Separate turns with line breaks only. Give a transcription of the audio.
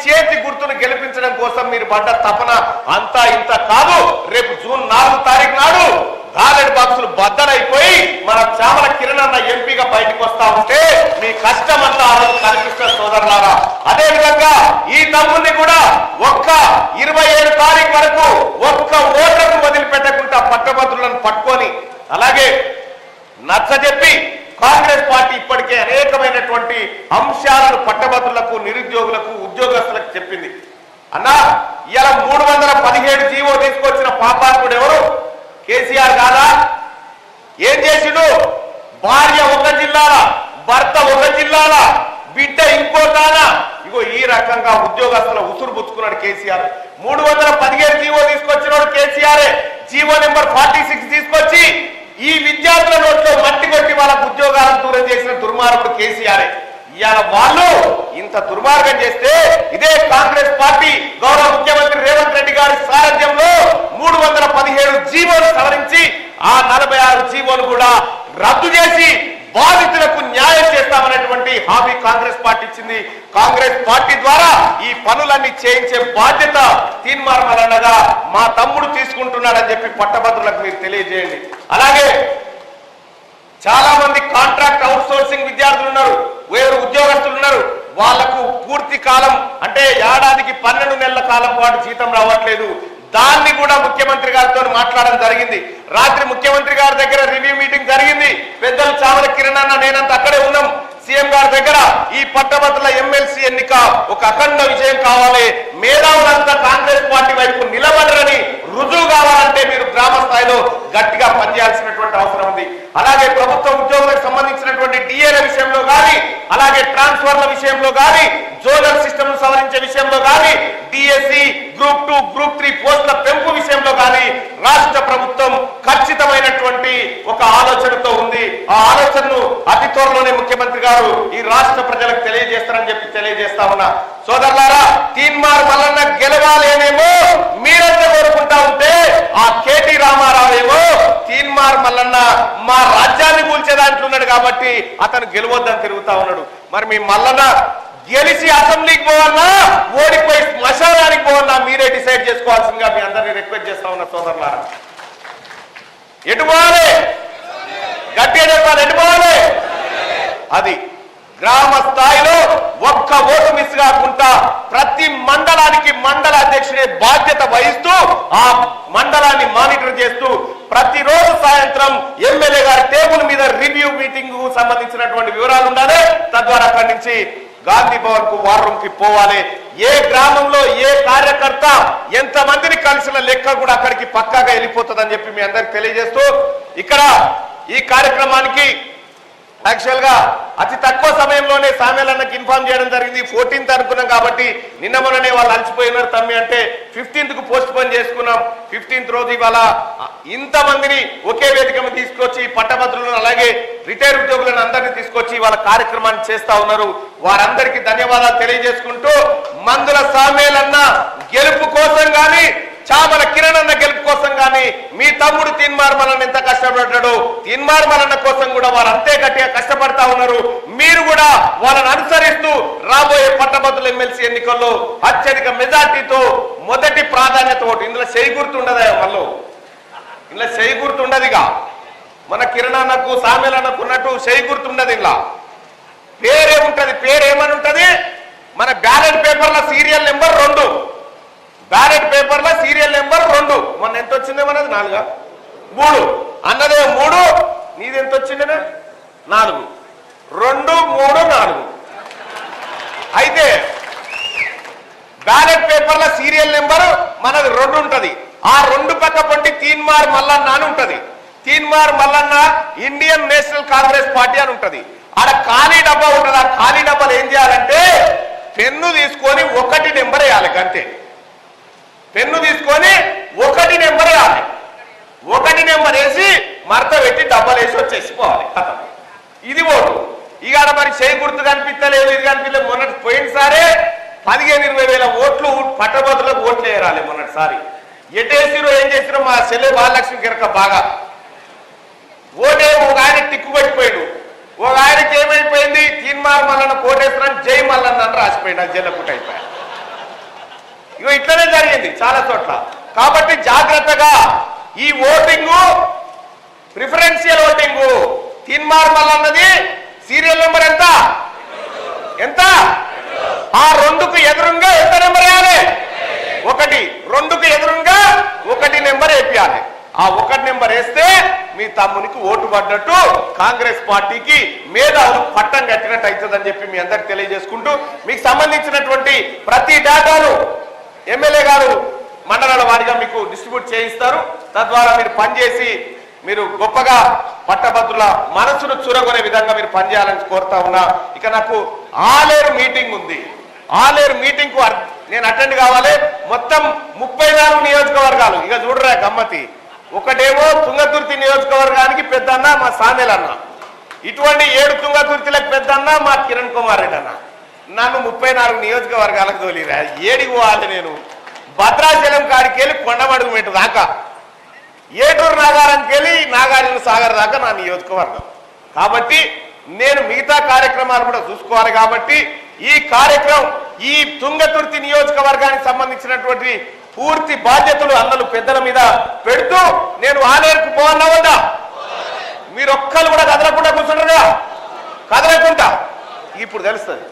చేతి గుర్తును గెలిపించడం కోసం మీరు పడ్డ తపన అంతా ఇంత కాదు. రేపు జూన్ 4 తారీఖు నాడు బ్యాలెట్ బాక్సులు బద్దలైపోయి మన చామల కిరణ్ అన్న ఎంపీగా బయటకు వస్తా ఉంటే మీ కష్టం అంతా ఆ రోజు కనిపిస్తున్న సోదరులారా. అదే విధంగా ఈ తమ్ముడిని కూడా ఒక్క 27 తారీఖు వరకు ఒక్క ఓట్లకు వదిలిపెట్టకుండా పట్టభద్రులను పట్టుకొని అలాగే నచ్చజెప్పి కాంగ్రెస్ పార్టీ ఇప్పటికే అనేకమైనటువంటి అంశాలను పట్టభద్రులకు నిరుద్యోగులకు ఉద్యోగస్తులకు చెప్పింది. అన్నా ఇలా 317 జీవో తీసుకొచ్చిన పాపాత్ముడు ఎవరు? కేసీఆర్ కాదా? ఏం చేసిండు? భార్య ఒక జిల్లాల, భర్త ఒక జిల్లాల, బిడ్డ ఇంకో తానా. ఇగో ఈ రకంగా ఉద్యోగస్తుల ఉసురు పుచ్చుకున్నాడు కేసీఆర్. 317 జీవో తీసుకొచ్చినాడు కేసీఆర్. జీవో నెంబర్ 46 తీసుకొచ్చి ఈ విద్యార్థుల నోట్లో మట్టి కొట్టి వాళ్ళకు ఉద్యోగాలను దూరం చేసిన దుర్మార్గుడు కేసీఆర్. ఇవాళ వాళ్ళు ఇంత దుర్మార్గం చేస్తే ఇదే కాంగ్రెస్ పార్టీ గౌరవ ముఖ్యమంత్రి రేవంత్ రెడ్డి గారి సారథ్యంలో 317 జీవోలు సవరించి ఆ 46 జీవోలు కూడా రద్దు చేసి బాధితులకు న్యాయం చేస్తామనేటువంటి హామీ కాంగ్రెస్ పార్టీ ఇచ్చింది. కాంగ్రెస్ పార్టీ ద్వారా ఈ పనులన్నీ చేయించే బాధ్యత తీన్మార్ మల్లన్నగా మా తమ్ముడు తీసుకుంటున్నాడని చెప్పి పట్టభద్రులకు మీరు తెలియజేయండి. అలాగే చాలా మంది కాంట్రాక్ట్ అవుట్ సోర్సింగ్ విద్యార్థులు ఉన్నారు, వేరు ఉద్యోగస్తులు ఉన్నారు. వాళ్లకు పూర్తి కాలం అంటే ఏడాదికి 12 నెలల కాలం పాటు జీతం రావట్లేదు. దాన్ని కూడా ముఖ్యమంత్రి గారితో మాట్లాడడం జరిగింది. రాత్రి ముఖ్యమంత్రి గారి దగ్గర రివ్యూ మీటింగ్ జరిగింది. పెద్దలు చామల కిరణ్ అన్న నేనంతా అక్కడే ఉన్నాం. సీఎం గారి దగ్గర ఈ పట్టభద్రుల ఎమ్మెల్సీ ఎన్నిక ఒక అఖండ విజయం కావాలి, మేధావులంతా కాంగ్రెస్ పార్టీ వైపు నిలబడరని రుజువు కావాలంటే మీరు గ్రామ స్థాయిలో గట్టిగా పనిచేయాల్సినటువంటి అవసరం ఉంది. అలాగే ప్రభుత్వ ఉద్యోగులకు సంబంధించినటువంటి డిఏల విషయంలో కానీ, అలాగే ట్రాన్స్ఫర్ల విషయంలో కానీ, జోనల్ సిస్టమ్ సవరించే విషయంలో కానీ, డిఎస్సి గ్రూప్ 2 గ్రూప్ 3 పోస్టుల పెంపు విషయంలో కానీ రాష్ట్ర ప్రభుత్వం ఖచ్చితమైనటువంటి ఒక ఆలోచనతో ఉంది. ఆ ఆలోచనను అతి త్వరలోనే ముఖ్యమంత్రి గారు ఈ రాష్ట్ర ప్రజలకు తెలియజేస్తారని చెప్పి తెలియజేస్తా ఉన్నా. సోదరులారా, తీన్మార్ మల్లన్న గెలవాలేనేమో మీరంతా కోరుకుంటా ఉంటే ఆ కేటీ రామారావు ఏమో తీన్మార్ మల్లన్న మా రాజ్యాన్ని కూల్చేదాంట్లున్నాడు కాబట్టి అతను గెలవద్దని తిరుగుతా ఉన్నాడు. మరి మీ మల్లన్న గెలిచి అసెంబ్లీకి పోవన్నా ఓడిపోయి శ్మశానానికి పోవన్నా మీరే డిసైడ్ చేసుకోవాల్సిందిగా మీ అందరినీ రిక్వెస్ట్ చేస్తా ఉన్నా. సోదరులారా, ఎటు పోవాలి? గట్టిగా చెప్పాలి, ఎటు పోవాలి? అది గ్రామ స్థాయిలో ఒక్క ఓటు మిస్ కాకుండా ప్రతి మండలానికి మండల అధ్యక్షుడే బాధ్యత వహిస్తూ ఆ మండలాన్ని మానిటర్ చేస్తూ ప్రతిరోజు సాయంత్రం ఎమ్మెల్యే గారి టేబుల్ మీద రివ్యూ మీటింగ్ సంబంధించినటువంటి వివరాలు ఉండాలి. తద్వారా అక్కడి నుంచి గాంధీ భవన్ కు వార్ రూమ్ కి పోవాలి. ఏ గ్రామంలో ఏ కార్యకర్త ఎంత మందిని కలిసిన లెక్క కూడా అక్కడికి పక్కాగా వెళ్ళిపోతుందని చెప్పి మీ అందరికి తెలియజేస్తూ ఇక్కడ ఈ కార్యక్రమానికి యాక్చువల్ గా అతి తక్కువ సమయంలోనే సామేలన్నకి ఇన్ఫార్మ్ చేయడం జరిగింది. 14th అనుకున్నాం కాబట్టి నిన్న మొన్ననే వాళ్ళు అలసిపోయినారు తమ్మి అంటే 15th కు పోస్ట్ పోన్ చేసుకున్నాం. 15th రోజు ఇవాళ ఇంతమందిని ఒకే వేదిక మీద తీసుకొచ్చి పట్టభద్రులను అలాగే రిటైర్ ఉద్యోగులను అందరినీ తీసుకొచ్చి వాళ్ళ కార్యక్రమాన్ని చేస్తా ఉన్నారు. వారందరికీ ధన్యవాదాలు తెలియజేసుకుంటూ మందుల సామేలన్న గెలుపు కోసం గాని చామల కిరణ్ అన్న గెలుపు కోసం గాని మీ తమ్ముడు తీన్మార్ మల్లన్న ఎంత కష్టపడ్డాడు, తీన్మార్ మల్లన్న కోసం కూడా వారు అంతే గట్టిగా కష్టపడతా ఉన్నారు. మీరు కూడా వాళ్ళని అనుసరిస్తూ రాబోయే పట్టభద్రుల ఎమ్మెల్సీ ఎన్నికల్లో అత్యధిక మెజార్టీతో మొదటి ప్రాధాన్యత ఓటు. ఇందులో చేయి గుర్తుండదా? వాళ్ళు ఇందులో చేయి గుర్తుండదుగా. మన కిరణ్ అన్నకు సామేలన్నకు ఉన్నట్టు చేయి గుర్తుండదు. ఇలా పేరే ఉంటది. పేరేమని ఉంటది? మన బ్యాలెట్ పేపర్ల సీరియల్ నెంబర్ 2. బ్యాలెట్ పేపర్ల సీరియల్ నెంబర్ 2. మొన్న ఎంత వచ్చిందే మనది? 4 3 అన్నదే 3. నీది ఎంత వచ్చిందే? 4 2 3 4. అయితే బ్యాలెట్ పేపర్ల సీరియల్ నెంబర్ మనది 2 ఉంటది. ఆ 2 పక్క పొంటి తీన్మార్ మల్లన్న అని ఉంటది. Teenmaar Mallanna Indian National Congress party అని ఉంటది. ఆడ ఖాళీ డబ్బా ఉంటది. ఆ ఖాళీ డబ్బాలు ఏం చేయాలంటే పెన్ను తీసుకొని 1 నెంబర్ వేయాలి. అంతే. పెన్ను తీసుకొని 1 నెంబర్ వేయాలి. 1 నెంబర్ వేసి మడత పెట్టి డబ్బాలు వేసి వచ్చేసిపోవాలి. ఇది ఓటు. ఇక మరి చేయి గుర్తు కనిపించలేదు, ఇది కనిపించలేదు. మొన్నటి పోయినసారే 15-20 వేల ఓట్లు పట్టభద్రులకు ఓట్లు వేయాలి. మొన్నటిసారి ఎటేసిరో ఏం చేసిరో మా చెల్లె బాలలక్ష్మి కిరక బాగా ఓటే ఒక ఆయన టిక్కు పెట్టిపోయాడు. ఒక ఆయనకి ఏమైపోయింది? తీన్మార్ మల్లన్న కోటేశ్వరని జై మల్లన్న అని రాసిపోయింది. అది జల్లపుట్ అయిపోయాడు. ఇగో ఇట్లనే జరిగింది చాలా చోట్ల. కాబట్టి జాగ్రత్తగా ఈ ఓటింగు ప్రిఫరెన్షియల్ ఓటింగు తీన్మార్మల్ అన్నది సీరియల్ నెంబర్ ఎంత ఎంత ఆ రెండుకు ఎదురుగా ఎంత నెంబర్ వేయాలి? 1. 2కు ఎదురుగా 1 నెంబర్ వేయాలి. ఆ 1 నెంబర్ వేస్తే మీ తమ్మునికి ఓటు పడ్డట్టు, కాంగ్రెస్ పార్టీకి మేధావులు పట్టం కట్టినట్టు అవుతుందని చెప్పి మీ అందరికి తెలియజేసుకుంటూ, మీకు సంబంధించినటువంటి ప్రతి డేటాను ఎమ్మెల్యే గారు మండలాల వారీగా మీకు డిస్ట్రిబ్యూట్ చేయిస్తారు. తద్వారా మీరు పనిచేసి మీరు గొప్పగా పట్టభద్రుల మనసును చురగొనే విధంగా మీరు పనిచేయాలని కోరుతా ఉన్నా. ఇక నాకు ఆలేరు మీటింగ్ ఉంది. ఆలేరు మీటింగ్ కు నేను అటెండ్ కావాలి. మొత్తం 34 నియోజకవర్గాలు. ఇక చూడరా గమ్మతి, ఒకటేమో తుంగతుర్తి నియోజకవర్గానికి పెద్దన్న మా సామేలన్న, ఇటువంటి 7 తుంగతుర్తిలకు పెద్దన్న మా కిరణ్ కుమార్ రెడ్డి అన్న. నన్ను 34 నియోజకవర్గాలకు తోలిరా. ఏడికి పోవాలి నేను? భద్రాచలం కాడికి వెళ్ళి కొండమడుగు మెట్టు దాకా, ఏటూరు నాగారానికి వెళ్ళి నాగార్జున సాగర్ దాకా నా నియోజకవర్గం. కాబట్టి నేను మిగతా కార్యక్రమాలు కూడా చూసుకోవాలి. కాబట్టి ఈ కార్యక్రమం ఈ తుంగతుర్తి నియోజకవర్గానికి సంబంధించినటువంటి పూర్తి బాధ్యతలు అన్నలు పెద్దల మీద పెడుతూ నేను ఆలేరుకు పోవాలా వద్దా? మీరు ఒక్కరు కూడా కదలకుండా కూర్చుంటారుగా? కదలకుండా ఇప్పుడు తెలుస్తుంది.